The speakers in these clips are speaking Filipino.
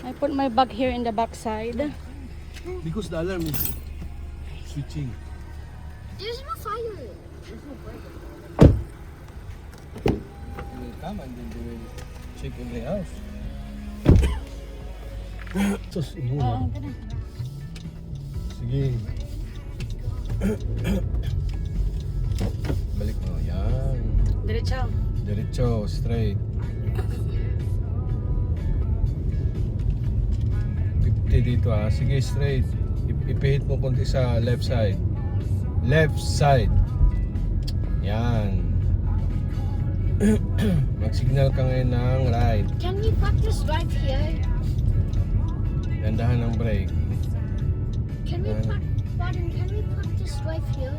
I put my bag here in the back side. Because the alarm is switching. There's no fire. There's no fire. They will come and then they will check every house. Sus, Oo, tara. sige. Balik mo. Yan. Diretso. Diretso, straight. 50 dito ah. Sige, straight. Ipihit mo konti sa left side. Left side. Yan. Mag-signal ka ngayon ng right. Can we practice right here? Gandahan ng brake. Can we practice right here?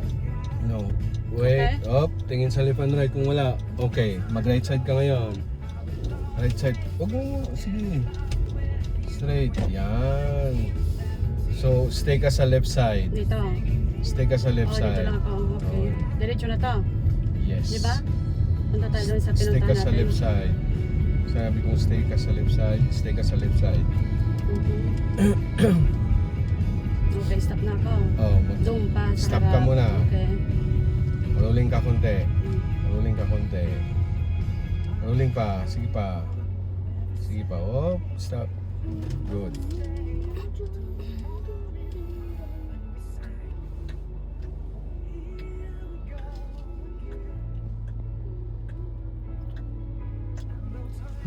No. Wait. Okay. Up. Tingin sa left and right kung wala. Okay. Mag-right side ka ngayon. Right side. Huwag mo. Sige. Straight. Yan. So, stay ka sa left side. Dito. Stay ka sa left Oh, dito side. lang ako. Okay. Diretso na to. Yes. Di ba? Punta tayo doon sa Stay pinuntahan ka sa natin. left side. Sabi kong stay ka sa left side. Stay ka sa left side. Okay, stop na ako. Oh, Doon pa. Sa Stop ka harap. muna. Okay. Rolling ka konti. Rolling ka konti. Rolling pa. Sige pa. Sige pa. Oh, stop. Good.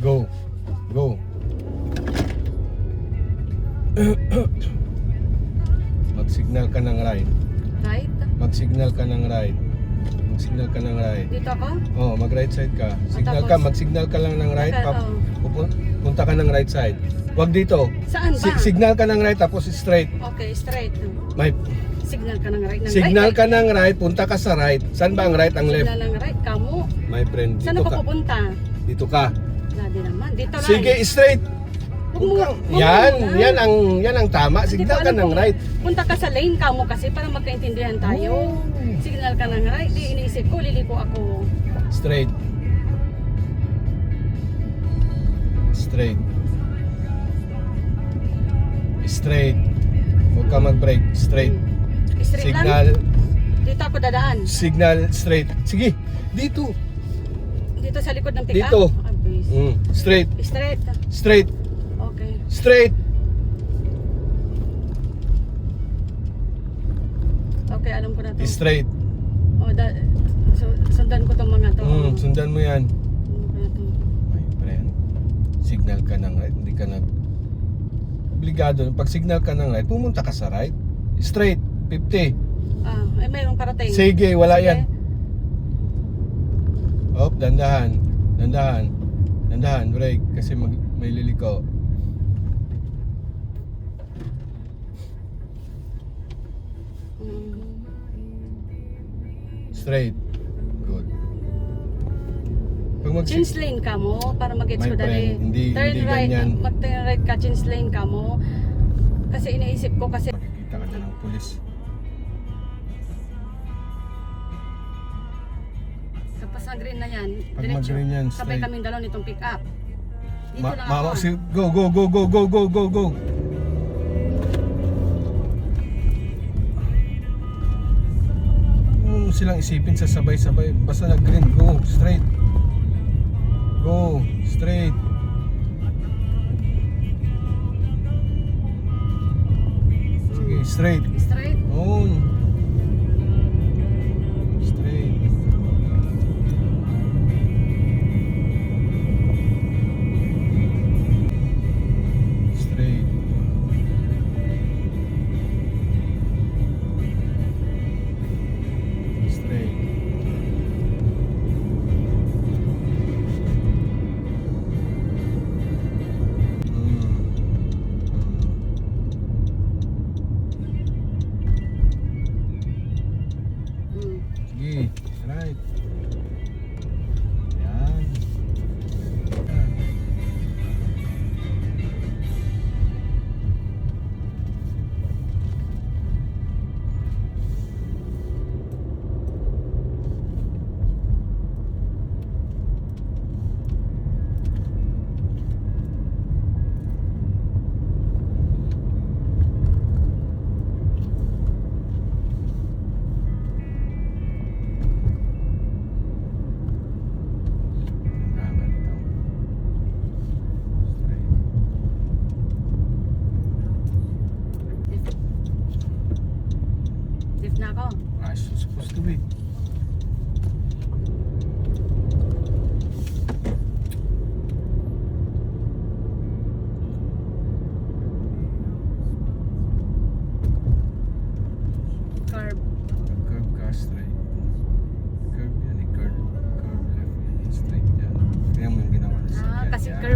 Go. Go. Mag-signal ka ng right. Right? Mag-signal ka ng right. Mag-signal ka ng right. Dito ako? Oh, mag-right side ka. Signal ka, tapos? mag-signal ka lang ng right. Punta ka ng right side. Huwag dito. Saan ba? Signal ka ng right tapos straight. Okay, straight. May Signal ka ng right. signal ka ng right, punta ka sa right. Saan ba ang right, ang left? Signal ng right. Kamu. My friend, Saan dito ako ka. pupunta? Dito ka. Grabe naman. Dito lang. Sige, straight. Huwag mo. Yan, yan ang tama. Hindi Signal ko ka alam ng kung right. Punta ka sa lane ka mo kasi para magkaintindihan tayo. Signal ka ng right. Di iniisip ko, liliko ako. Straight. Straight. Straight. Huwag ka mag-brake. Straight. Straight Signal. lang. Dito ako dadaan. Signal straight. Sige, dito. Dito sa likod ng pick-up. Dito. Abis. Straight. Straight. Straight. Okay. Straight. Okay, alam ko na to. Straight. Oh, sundan ko tong mga to. Sundan mo yan. Alam ko na to. My friend, signal ka ng right. Hindi ka obligado. Pag signal ka ng right, pumunta ka sa right. Straight. 50. Ay mayroong parating. Sige, wala Sige. yan. Op, dandahan. Dandahan. Dandahan, brake. Kasi may liliko. Straight. Good. Pag Change lane ka mo para mag-gets My ko dali. friend, hindi right, ganyan. mag-turn right ka, change lane ka mo. Kasi iniisip ko kasi Makikita ka na ng pulis. kapag sa green na yan, Pag diretso. mag-green yan, Sabay straight. kaming dalaw nitong pick up. Dito lang ako. Go, go, go, go, go, go, go, go. Silang isipin sa sabay-sabay. Basta nag-green, go, straight. Go, straight. Sige, straight. Straight. On. Straight. Straight. Straight.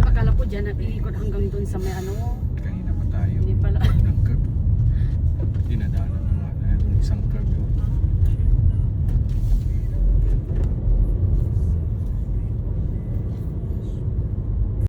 curve. Akala ko dyan iikot hanggang dun sa may ano. Kanina pa tayo. Hindi pala. Wag ng curve. Dinadaanan